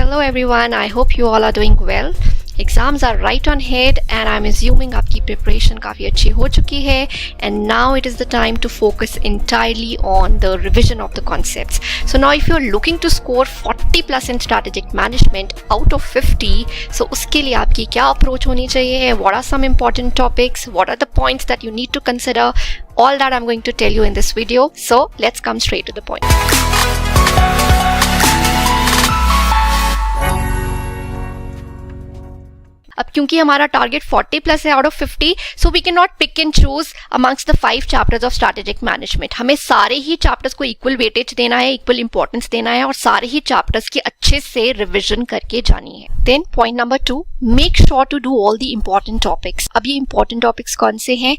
Hello everyone, I hope you all are doing well. Exams are right on head and I'm assuming आपकी preparation काफ़ी अच्छी हो चुकी है and now it is the time to focus entirely on the revision of the concepts. So now if you're looking to score 40 plus in strategic management out of 50, so उसके लिए आपकी क्या approach होनी चाहिए? What are some important topics? What are the points that you need to consider? All that I'm going to tell you in this video. So let's come straight to the point. अब क्योंकि हमारा target 40 plus है out of 50, so we can not pick and choose amongst the 5 chapters of strategic management. हमें सारे ही chapters को equal weightage देना है, इक्वल इंपॉर्टेंस देना है और सारे ही चैप्टर्स की अच्छे से रिविजन करके जानी है. Then point number 2, make sure to do all the important topics. अब ये इंपॉर्टेंट टॉपिक्स कौन से हैं?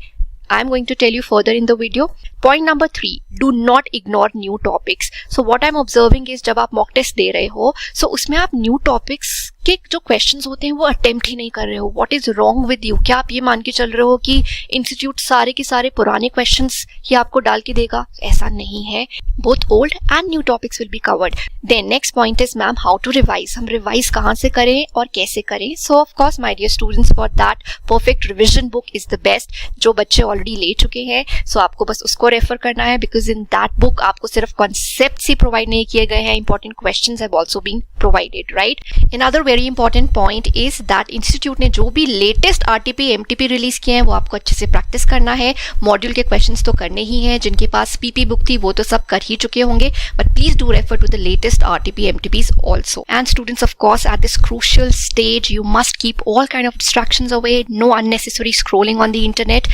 I am going to tell you further in the video. Point number 3, do not ignore new topics. So what I'm observing is जब आप mock test दे रहे हो, so उसमें आप new topics के जो questions होते हैं वो attempt ही नहीं कर रहे हो. What is wrong with you? क्या आप ये मान के चल रहे हो कि इंस्टीट्यूट सारे के सारे पुराने questions ही आपको डाल के देगा? ऐसा नहीं है. Both old and new topics will be covered. Then next point is ma'am, how to revise. हम revise कहाँ से करें और कैसे करें? So of course my dear students, for that perfect revision book is the best. जो बच्चे already ले चुके हैं, सो आपको बस उसको रेफर करना है बिकॉज इन दैट बुक आपको सिर्फ कॉन्सेप्ट्स ही प्रोवाइड नहीं किए गए हैं, important questions have also been provided, right. Another very important point is that institute ने जो भी लेटेस्ट आरटीपी एमटीपी रिलीज किए हैं वो आपको अच्छे से प्रैक्टिस करना है. मॉड्यूल के क्वेश्चंस तो करने ही हैं, जिनके पास पीपी बुक थी वो तो सब कर ही चुके होंगे, but please do refer to the latest RTP MTPs also. And students, of course at this crucial stage you must keep all kind of distractions away, no unnecessary scrolling on the internet,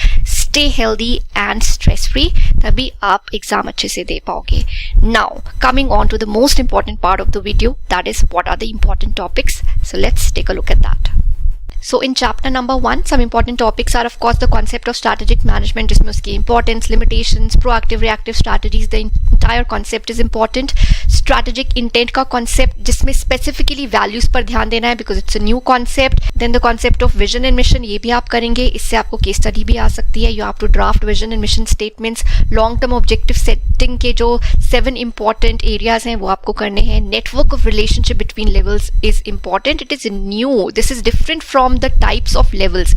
stay healthy and stress free, तभी आप exam अच्छे से दे पाओगे. Now coming on to the most important part of the video, that is what are the important topics. So let's take a look at that. So in chapter number 1, some important topics are of course the concept of strategic management, जिसमें उसकी importance, limitations, proactive, reactive strategies, the entire concept is important. Strategic intent का concept, जिसमें specifically values पर ध्यान देना है because it's a new concept. Then the concept of vision and mission, ये भी आप करेंगे, इससे आपको case study भी आ सकती है. You have to draft vision and mission statements. Long term objective setting के जो 7 important areas हैं वो आपको करने हैं. Network of relationship between levels is important. It is new. This is different from the types of levels.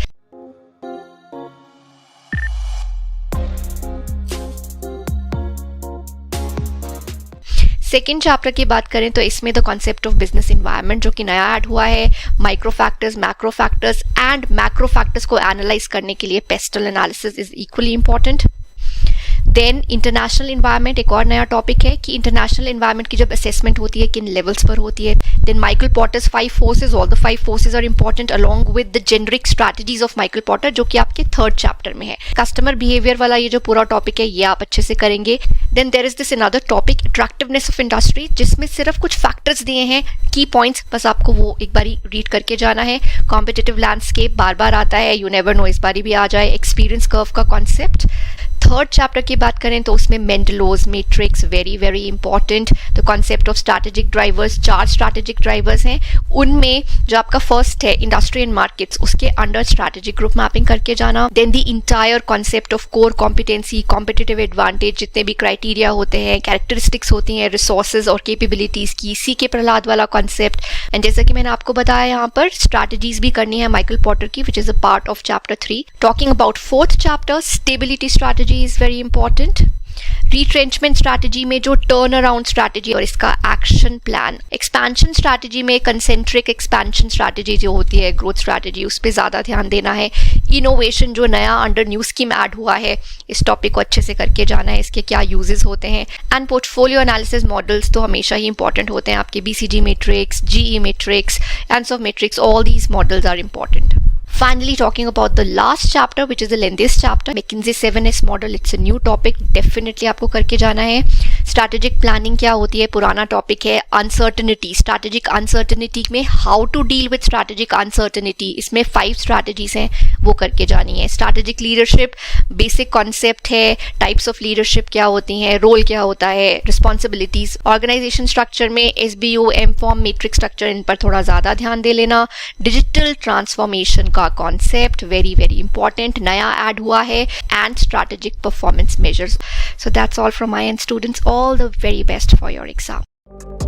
Second chapter की बात करें तो इसमें the concept of business environment जो कि नया ऐड हुआ है, micro factors, macro factors and macro factors को एनालाइज करने के लिए PESTLE analysis is equally important. Then international environment एक और नया टॉपिक है कि इंटरनेशनल इन्वायरमेंट की जब असेसमेंट होती है किन लेवल्स पर होती है. Then Michael Porter's 5 forces, all the 5 forces are important along with the generic strategies of Michael Porter जो कि आपके 3rd चैप्टर में है. कस्टमर बिहेवियर वाला ये जो पूरा टॉपिक है ये आप अच्छे से करेंगे. Then there is this another topic, attractiveness of industry, जिसमें सिर्फ कुछ फैक्टर्स दिए हैं, की पॉइंट्स, बस आपको वो एक बारी रीड करके जाना है. कॉम्पिटिटिव लैंडस्केप बार बार आता है, यू नेवर नो, इस बारी भी आ जाए. एक्सपीरियंस कर्व का कॉन्सेप्ट. 3rd चैप्टर की बात करें तो उसमें Mendelow's matrix, very very important. The concept of strategic drivers, 4 strategic drivers हैं, उनमें जो आपका फर्स्ट है इंडस्ट्री एंड मार्केट्स, उसके अंडर स्ट्रैटेजिक ग्रुप मैपिंग करके जाना. Then the entire concept of core competency, competitive advantage, जितने भी क्राइटेरिया होते हैं, कैरेक्टरिस्टिक्स होती हैं, रिसोर्सेज और कैपेबिलिटीज की, सी के प्रहलाद वाला कॉन्सेप्ट. एंड जैसा कि मैंने आपको बताया यहाँ पर स्ट्रैटेजीज भी करनी है माइकल पॉटर की, which is a part of chapter 3. Talking about 4th chapter, stability strategy is very important. Retrenchment strategy में जो टर्न अराउंड स्ट्रैटेजी और इसका एक्शन प्लान. एक्सपेंशन स्ट्रैटेजी में कंसेंट्रिक एक्सपेंशन स्ट्रैटेजी जो होती है, ग्रोथ स्ट्रैटेजी, उस पर ज़्यादा ध्यान देना है. इनोवेशन जो नया अंडर न्यू स्कीम ऐड हुआ है, इस टॉपिक को अच्छे से करके जाना है, इसके क्या यूजेस होते हैं. एंड पोर्टफोलियो एनालिसिस मॉडल्स तो हमेशा ही इंपॉर्टेंट होते हैं आपके, BCG matrix, GE matrix, ANSOF matrix, all these models are important. Finally, talking about the last chapter, which is the lengthiest chapter, McKinsey 7S model. It's a new topic. Definitely आपको करके जाना है. Strategic planning क्या होती है, पुराना topic है. Uncertainty, strategic uncertainty में how to deal with strategic uncertainty, इसमें 5 strategies हैं, वो करके जानी है. Strategic leadership, basic concept है. Types of leadership क्या होती हैं, role क्या होता है, responsibilities. Organization structure में SBO, M-Form, matrix structure, इन पर थोड़ा ज़्यादा ध्यान दे लेना. Digital transformation का concept, very very important, नया ऐड हुआ है. And strategic performance measures. So that's all from my end, students. All the very best for your exam.